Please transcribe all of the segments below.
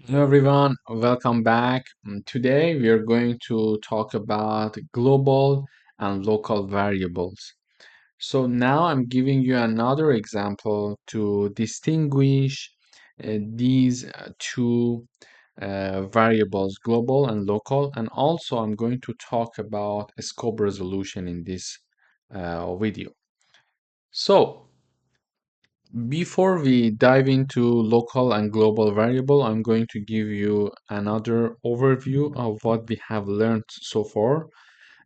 Hello everyone, welcome back. Today we are going to talk about global and local variables. So now I'm giving you another example to distinguish these two variables, global and local, and also I'm going to talk about a scope resolution in this video. So before we dive into local and global variable, I'm going to give you another overview of what we have learned so far,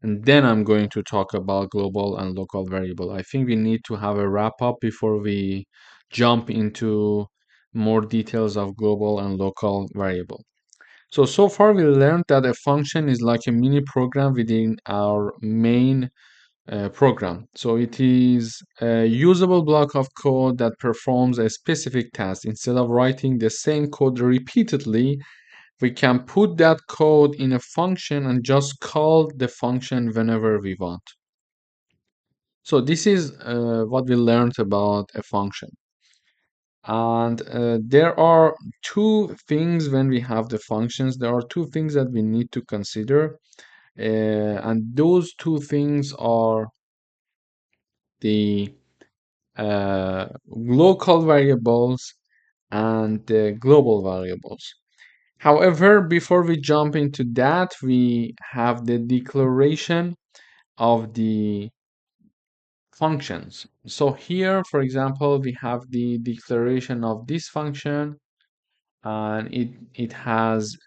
and then I'm going to talk about global and local variable. I think we need to have a wrap up before we jump into more details of global and local variable. So far we learned that a function is like a mini program within our main program. So it is a usable block of code that performs a specific task. Instead of writing the same code repeatedly, we can put that code in a function and just call the function whenever we want. So this is what we learned about a function. And there are two things when we have the functions. There are two things that we need to consider. And those two things are the local variables and the global variables. However, before we jump into that, we have the declaration of the functions. So here, for example, we have the declaration of this function, and it has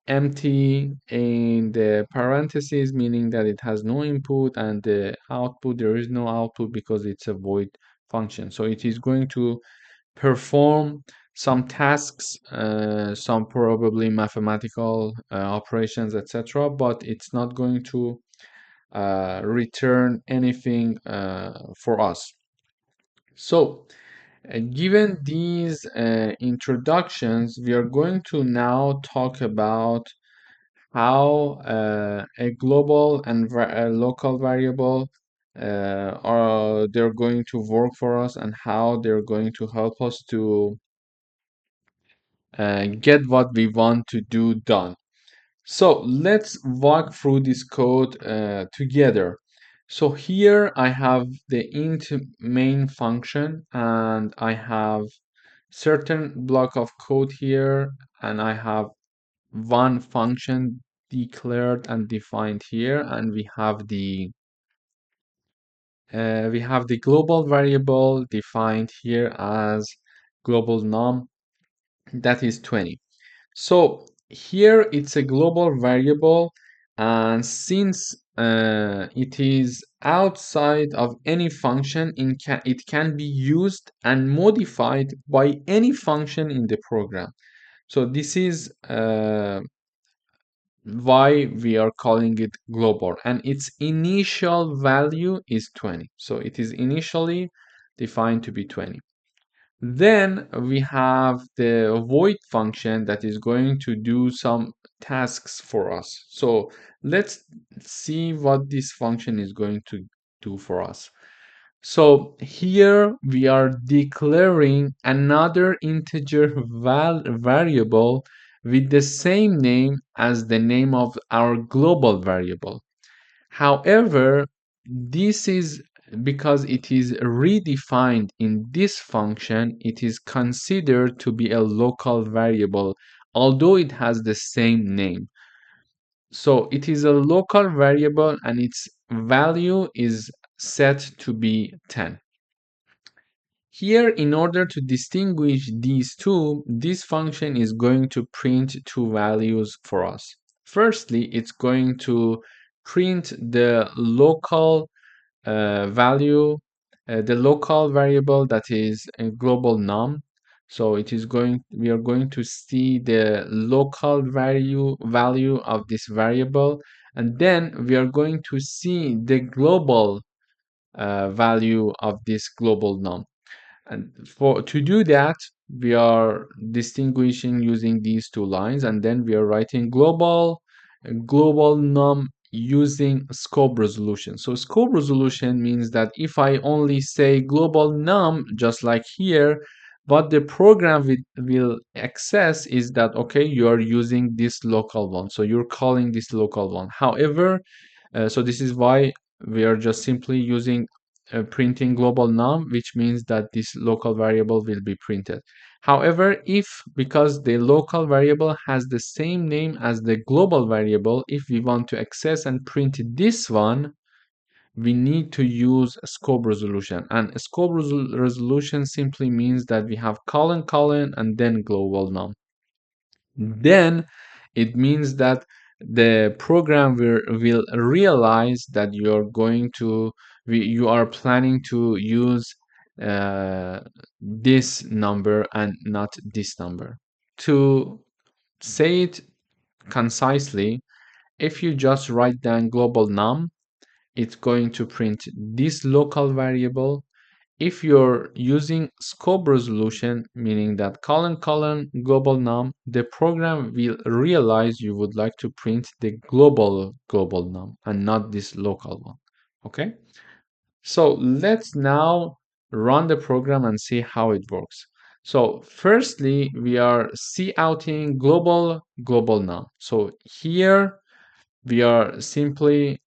empty in the parentheses, meaning that it has no input, and the output, there is no output because it's a void function. So it is going to perform some tasks, some probably mathematical operations, etc., but it's not going to return anything for us. So, given these introductions, we are going to now talk about how a global and a local variable are they're going to work for us and how they're going to help us to get what we want to do done. So let's walk through this code together. So here I have the int main function and I have certain block of code here, and I have one function declared and defined here, and we have the global variable defined here as global num, that is 20. So here it's a global variable, and since it is outside of any function, it can be used and modified by any function in the program. So this is why we are calling it global, and its initial value is 20. So it is initially defined to be 20. Then we have the void function that is going to do some tasks for us. So let's see what this function is going to do for us. So here we are declaring another integer variable with the same name as the name of our global variable. However, this is because it is redefined in this function, it is considered to be a local variable, although it has the same name. So it is a local variable and its value is set to be 10. Here, in order to distinguish these two, this function is going to print two values for us. Firstly, it's going to print the local value, the local variable that is a global num. So we are going to see the local value of this variable, and then we are going to see the global value of this global num. And to do that, we are distinguishing using these two lines, and then we are writing global num using scope resolution. So scope resolution means that if I only say global num, just like here, What the program will access is that, okay, you are using this local one, so you're calling this local one. However, so this is why we are just simply using printing global num, which means that this local variable will be printed. However, if because the local variable has the same name as the global variable, if we want to access and print this one, we need to use scope resolution. And scope resolution simply means that we have colon colon and then global num. Then it means that the program will realize that you are planning to use this number and not this number. To say it concisely, if you just write down global num, it's going to print this local variable. If you're using scope resolution, meaning that colon colon global num, the program will realize you would like to print the global num and not this local one. Okay, so let's now run the program and see how it works. So firstly, we are couting global num. So here we are simply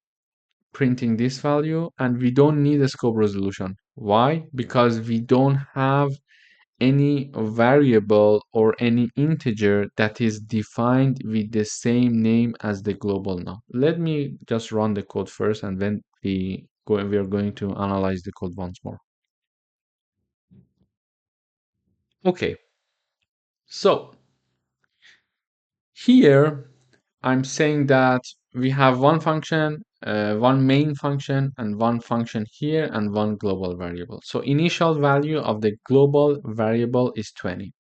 printing this value, and we don't need a scope resolution. Why? Because we don't have any variable or any integer that is defined with the same name as the global num. Let me just run the code first, and then we are going to analyze the code once more. Okay, so here I'm saying that we have one function, one main function, and one function here, and one global variable. So initial value of the global variable is 20.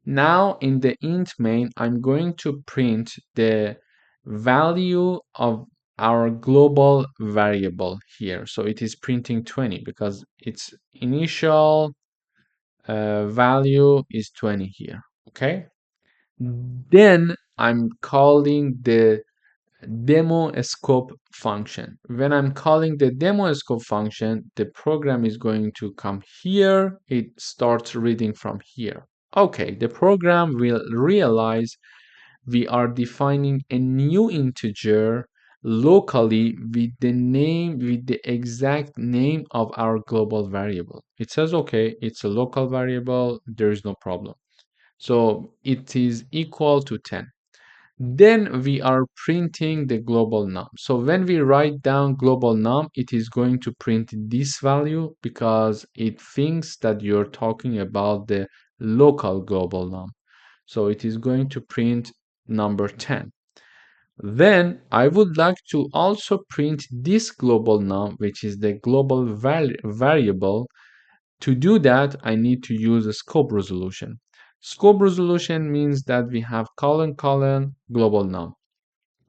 Now in the int main, I'm going to print the value of our global variable here. So it is printing 20 because its initial value is 20 here. Okay. Then I'm calling the demo scope function. When I'm calling the demo scope function, the program is going to come here. It starts reading from here. Okay, the program will realize we are defining a new integer locally with the exact name of our global variable. It says, okay, it's a local variable, there is no problem. So it is equal to 10. Then we are printing the global num. So when we write down global num, it is going to print this value because it thinks that you're talking about the local global num. So it is going to print number 10. Then I would like to also print this global num, which is the global variable. To do that, I need to use a scope resolution. Scope resolution means that we have colon colon global num.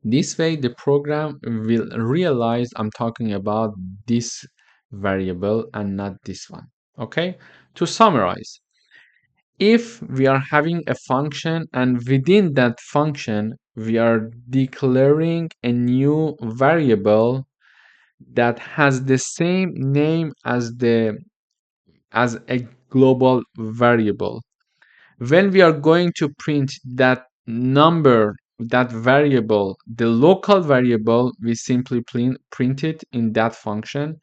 This way, the program will realize I'm talking about this variable and not this one. Okay? To summarize, if we are having a function and within that function, we are declaring a new variable that has the same name as a global variable. When we are going to print that number, that variable, the local variable, we simply print it in that function.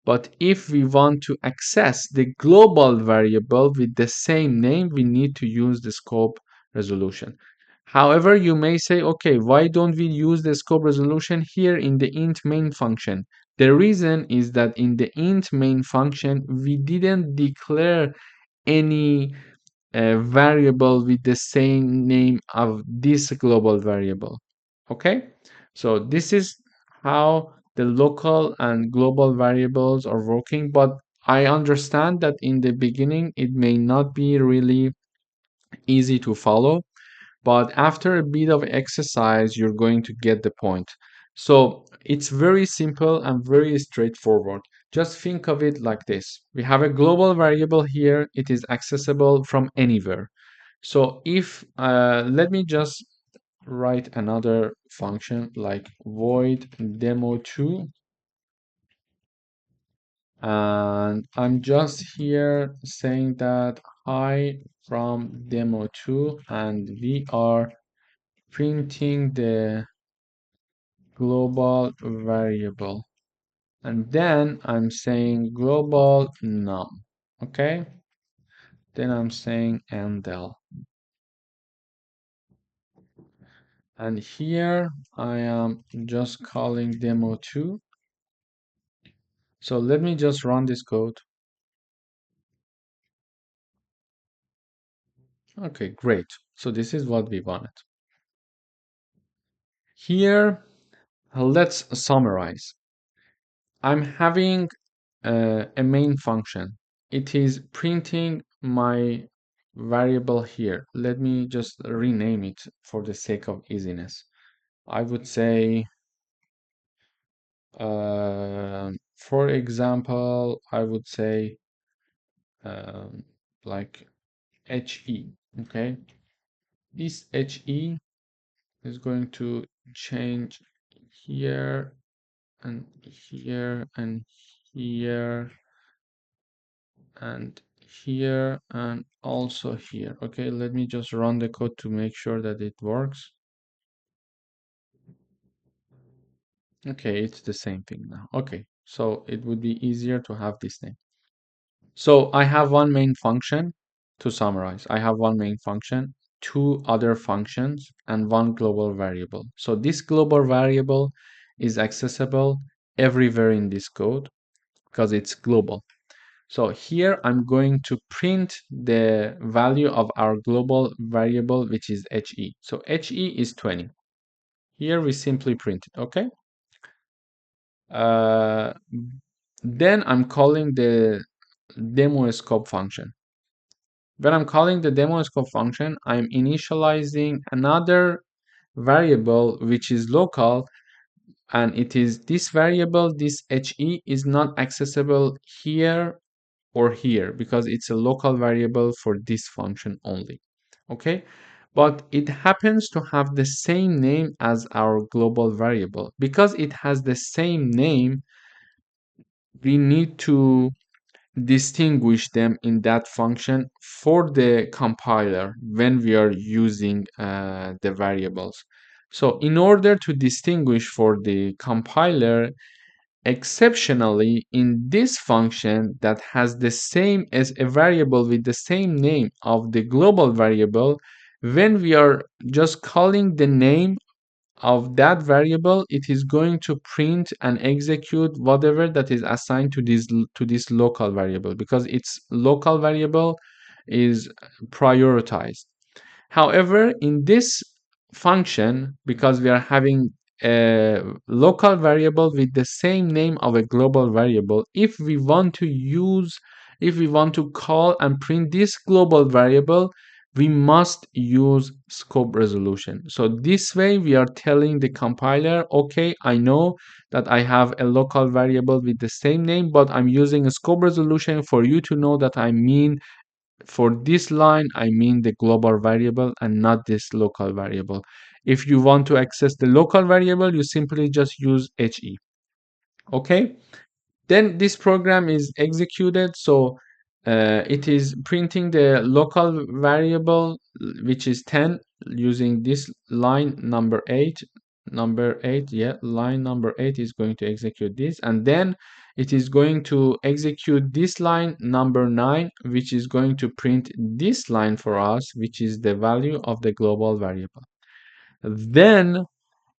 But if we want to access the global variable with the same name, we need to use the scope resolution. However, you may say, okay, why don't we use the scope resolution here in the int main function? The reason is that in the int main function, we didn't declare any variable with the same name of this global variable. Okay, so this is how the local and global variables are working, but I understand that in the beginning it may not be really easy to follow, but after a bit of exercise you're going to get the point. So it's very simple and very straightforward. Just think of it like this: we have a global variable here, it is accessible from anywhere. So if let me just write another function like void demo2, and I'm just here saying that hi from demo2, and we are printing the global variable. And then I'm saying global num. Okay? Then I'm saying endl. And here I am just calling demo2. So let me just run this code. Okay, great. So this is what we wanted. Here, let's summarize. I'm having a main function. It is printing my variable here. Let me just rename it for the sake of easiness. I would say, for example, I would say like HE, okay? This HE is going to change here and here and here and here and also here. Okay, let me just run the code to make sure that it works. Okay, it's the same thing now. Okay, so it would be easier to have this name. So I have one main function. To summarize, I have one main function, two other functions, and one global variable. So this global variable is accessible everywhere in this code because it's global. So here I'm going to print the value of our global variable, which is HE. So HE is 20. Here we simply print it, okay? Uh, then I'm calling the demo scope function. When I'm calling the demo scope function, I'm initializing another variable which is local, and it is this variable, this HE is not accessible here or here because it's a local variable for this function only. Okay, but it happens to have the same name as our global variable. Because it has the same name, we need to distinguish them in that function for the compiler when we are using the variables. So in order to distinguish for the compiler, exceptionally, in this function that has the same as a variable with the same name of the global variable, when we are just calling the name of that variable, it is going to print and execute whatever that is assigned to this local variable because its local variable is prioritized. However, in this function, because we are having a local variable with the same name of a global variable, if we want to call and print this global variable, we must use scope resolution. So this way we are telling the compiler, okay, I know that I have a local variable with the same name, but I'm using a scope resolution for you to know that I mean, for this line, I mean the global variable and not this local variable. If you want to access the local variable, you simply just use HE. Okay? Then this program is executed. So it is printing the local variable, which is 10, using this line number 8. Line number 8 is going to execute this, and then it is going to execute this line number 9, which is going to print this line for us, which is the value of the global variable. Then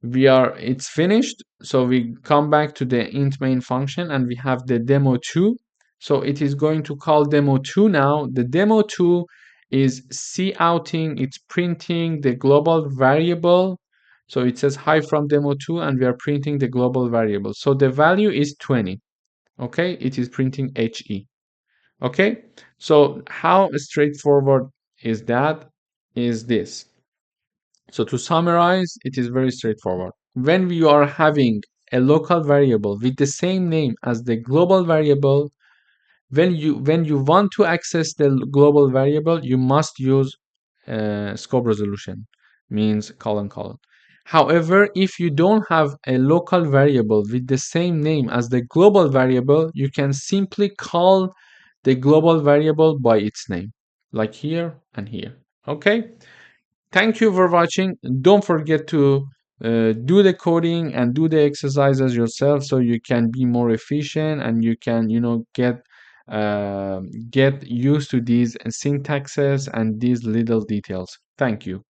it's finished. So we come back to the int main function and we have the demo2. So it is going to call demo2 now. The demo2 is couting, it's printing the global variable. So it says hi from demo2 and we are printing the global variable. So the value is 20. Okay, it is printing HE. Okay, so how straightforward is that? Is this. So to summarize, it is very straightforward. When we are having a local variable with the same name as the global variable, when you want to access the global variable, you must use scope resolution, means colon colon. However, if you don't have a local variable with the same name as the global variable, you can simply call the global variable by its name. like here and here. Okay. Thank you for watching. Don't forget to do the coding and do the exercises yourself so you can be more efficient and you can, get used to these syntaxes and these little details. Thank you.